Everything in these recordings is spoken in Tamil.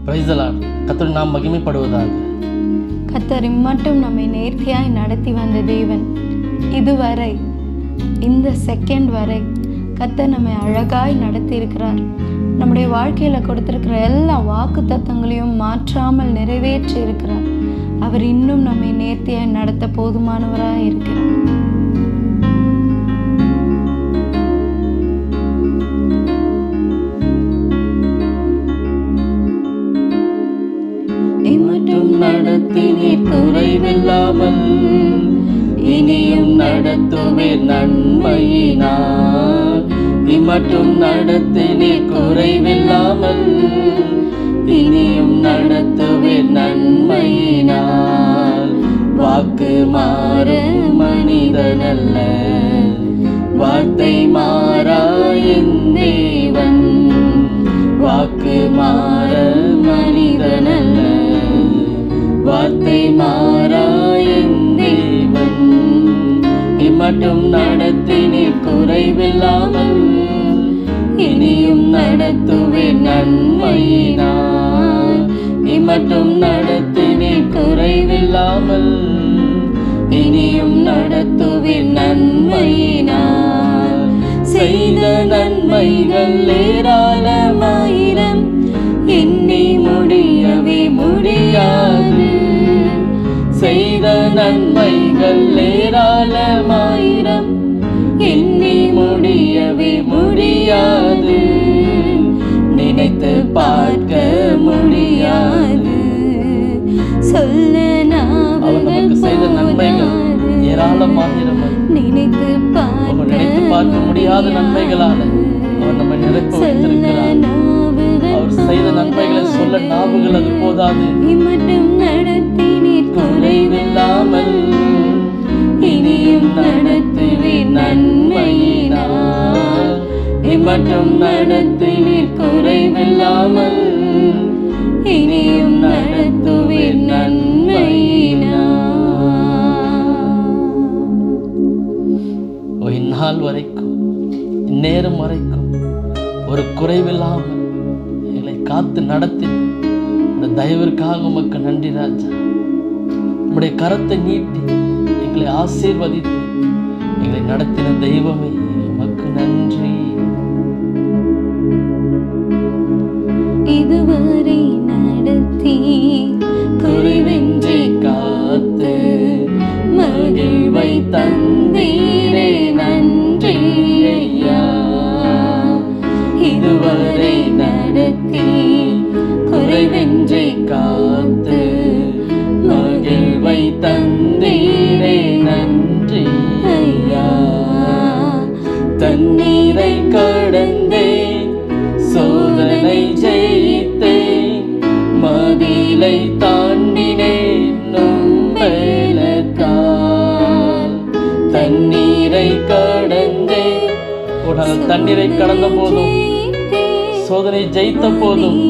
Praise the Lord. கர்த்தர் நாம் மகிமைப்படுவதாக. கர்த்தர் இம்மட்டும் நம்மை நேர்த்தியாய் நடத்தி வந்த தேவன். இதுவரை இந்த செகண்ட் வரை கர்த்தர் நம்மை அழகாய் நடத்தி இருக்கிறார். நம்முடைய வாழ்க்கையில் கொடுத்திருக்கிற எல்லா வாக்கு தத்தங்களையும் மாற்றாமல் நிறைவேற்றி இருக்கிறார். அவர் இன்னும் நம்மை நேர்த்தியாய் நடத்த போதுமானவராய் இருக்கிறார். இம்மட்டும் நடத்தினீர் குறைவில்லாமல், இனியும் நடத்துவீர் நன்மையினால். இம்மட்டும் நடத்தினீர் குறைவில்லாமல், இனியும் நடத்துவீர் நன்மையினால். வாக்கு மாற மனிதனல்ல, வார்த்தை மாறா என் தேவன். வாக்கு மாற மனிதனல்ல, வார்த்தை மாறா என் தேவன். இம்மட்டும் நடத்தினீர் குறைவில்லாமல், இனியும் நடத்துவீர் நன்மையினால். இம்மட்டும் நடத்தினீர் குறைவில்லாமல், இனியும் நடத்துவீர் நன்மையினால். செய்த நன்மைகள் ஏராளமாயிரம், எண்ணி முடியவே முடியாது. செய்த நன்மைகள் ஏராளமாயிரம், எண்ணி முடியவே முடியாது. நினைத்து பார்க்க முடியாது, சொல்ல அவர் நமக்கு செய்த நன்மைகள் ஏராளமாயிரம். நினைத்து பார்க்க முடியாத நன்மைகளால அவர் நம்மை நிரப்ப வைத்திருக்கிறார். அவர் செய்த நன்மைகளை சொல்ல நாவுகள் அது போதாது. இம்மட்டும் நடத்தினீர் குறைவில்லாமல், இனியும் நடத்துவீர் நன்மையினால். இம்மட்டும் நடத்தினீர் குறைவில்லாமல், இனியும் நடத்துவீர் நன்மையினால். இந்நாள் வரைக்கும், இந்நேரம் வரைக்கும் ஒரு குறைவில்லாமல் எங்களை காத்து நடத்தி இந்த தயவிற்காக உமக்கு நன்றி ராஜா. உம்முடைய கரத்தை நீட்டி எங்களை ஆசீர்வதித்து எங்களை நடத்தின தெய்வமே உமக்கு நன்றி. இதுவரை நடத்தி குறைவின்றி காத்து மகிழ்வை தந்தீரே நன்றி ஐயா. இதுவரை நடத்தி குறைவின்றி காத்து மகிழ்வை தந்தீரே நன்றி ஐயா. தண்ணீரை கடந்தேன், சோதனை ஜெயித்தேன், மதிலை தாண்டினேன் உம்பலத்தால். தண்ணீரை கடந்தேன், தண்ணீரை கடந்த போதும், சோதனை ஜெயித்த போதும்,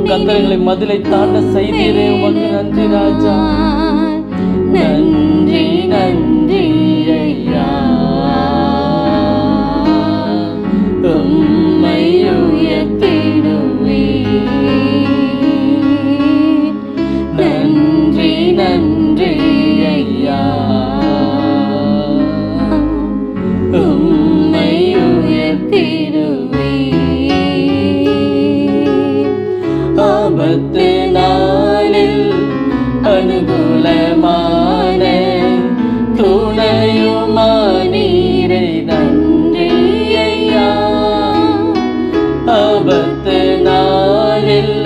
கர்த்தர்களை மதிலை தாண்ட செய்தீரே உமக்கு நன்றி ராஜா. நன்றி நன்றி ஐயா. உம்மை உயர்த்திடுவேன். நன்றி நன்றி ஐயா. உம்மை உயர்த்திடுவேன். ஆபத்து நாளில் அனுகூலமான துணையுமானீரே நன்றி ஐயா. ஆபத்து நாளில்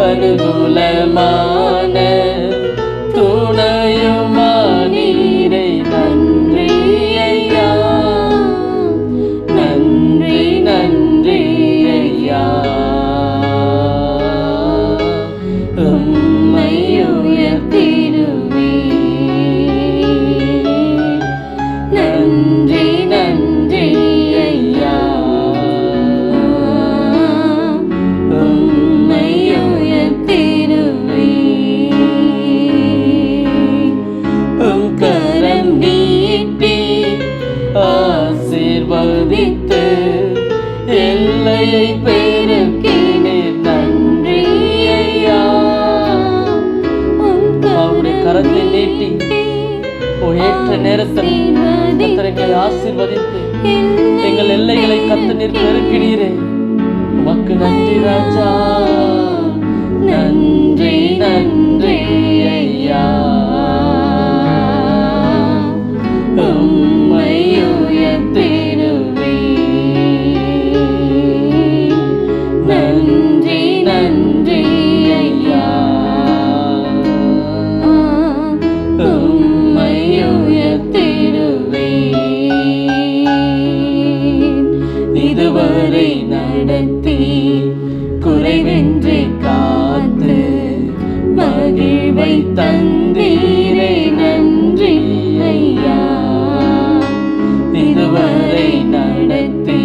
அனுகூலமான துணையுமானீரே நன்றி ஐயா. நன்றி நன்றி ஐயா. உம்மை உயர்த்திடுவேன். நன்றி நன்றி ஐயா. உம்மை உயர்த்திடுவேன். உம் கரம் நீட்டி ஆசீர்வதித்து எல்லையை பெருக்கினீர் நன்றி நேரத்தில் கர்த்தர் எங்களை ஆசீர்வதித்து எங்கள் எல்லைகளை கர்த்தர் பெருக்கினீரே. உமக்கு நன்றி ராஜா, நன்றி நன்றி ஐயா. உம்மை உயர்த்திடுவே. நன்றி நன்றி ஐயா. உம்மை உயர்த்திடுவே. இதுவரை நடத்தி குறைவின்றி காத்து மகிழ்வை தந்தீரே. நன்றி ஐயா. இதுவரை நடத்தி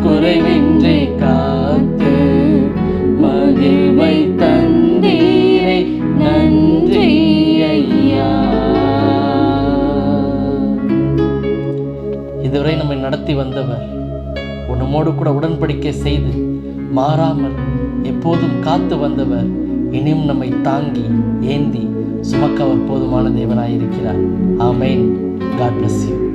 குறைவின்றி காத்து மகிழ்வை தந்தீரே. நன்றி ஐயா. இதுவரை நம்மை நடத்தி வந்தவர், நம்மோடு கூட உடன்படிக்கை செய்து மாறாமல் எப்போதும் காத்து வந்தவர், இனியும் நம்மை தாங்கி ஏந்தி சுமக்க அவர் போதுமான தேவனாயிருக்கிறார். ஆமென். God bless you.